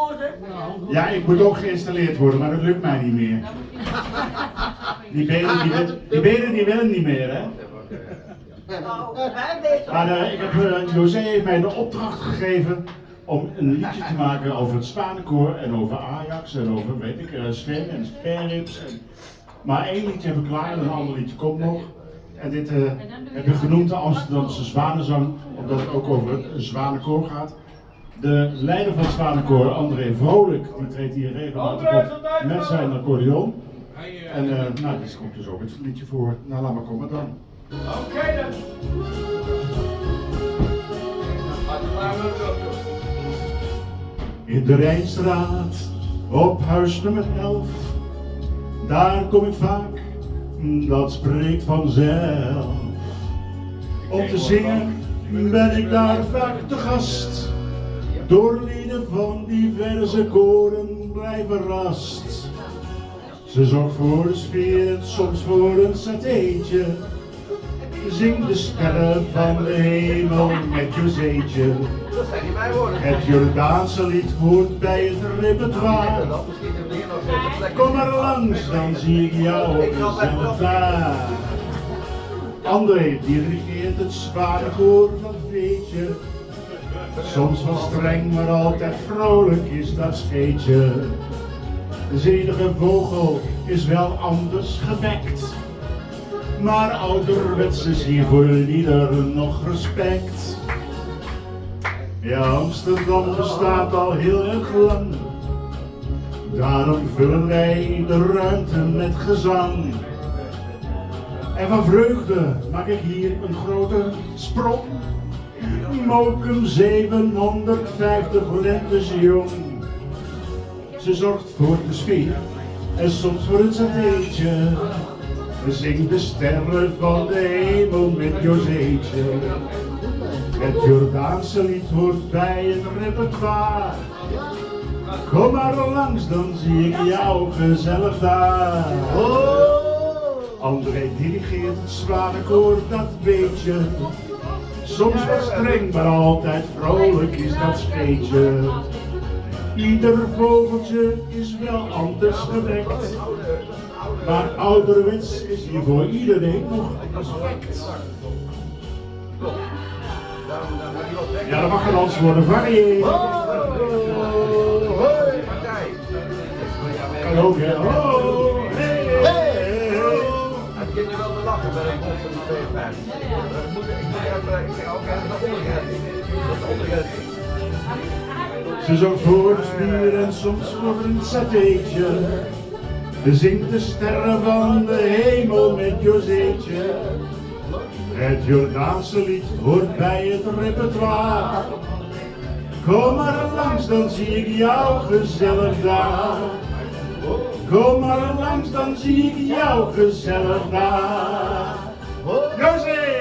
worden? Ja, ik moet ook geïnstalleerd worden, maar dat lukt mij niet meer. Die benen die willen niet meer, hè? Maar José heeft mij de opdracht gegeven om een liedje te maken over het Zwanenkoor en over Ajax en over, weet ik, Sven en Sperrips. Maar één liedje heb ik klaar en een ander liedje komt nog. En dit heb ik genoemd de Amsterdamse Zwanenzang, omdat het ook over het Zwanenkoor gaat. De leider van het Zwanenkoor, André Vrolijk, die treedt hier regelmatig op met zijn accordeon. En nou, dit komt dus ook het liedje voor. Nou, laat maar komen dan. Oké dan. In de Rijnstraat, op huis nummer 11, daar kom ik vaak, dat spreekt vanzelf. Om te zingen ben ik daar vaak te gast, door lieden van diverse koren blij verrast. Ze zorgt voor de sfeer en soms voor een satéetje, zing de sterren van de hemel met Joséetje. Het Jordaanse lied hoort bij het repertoire. Kom maar langs, dan zie ik jou gezellig daar. André dirigeert het Zwanenkoor, dat weet je. Soms wel streng, maar altijd vrolijk is dat scheetje. De zedige vogel is wel anders gewekt, maar ouderwets is hier voor ieder nog respect. Ja, Amsterdam bestaat al heel erg lang, daarom vullen wij de ruimte met gezang. En van vreugde maak ik hier een grote sprong. Mokum 750 lentes jong. Ze zorgt voor de sfeer en soms voor een satéetje. Zing de sterren van de hemel met Joséetje. Het Jordaanse lied hoort bij het repertoire. Kom maar langs, dan zie ik jou gezellig daar. André dirigeert het Zwanenkoor, dat weet je. Soms wat streng, maar altijd vrolijk is dat scheetje. Ieder vogeltje is wel anders gewekt, maar ouderwets is hier voor iedereen nog respect. Ja, dat mag gedans worden, variëren. Kan ook, hè. Het kind je wel te lachen bij een bond van die 52. Ik zeg ook even naar ondergrens. Ze zorgt voor de sfeer en soms voor een satéetje. Zingt de sterren van de hemel met Joséetje. Het Jordaanse lied hoort bij het repertoire. Kom maar langs, dan zie ik jou gezellig daar. Kom maar langs, dan zie ik jou gezellig daar. José!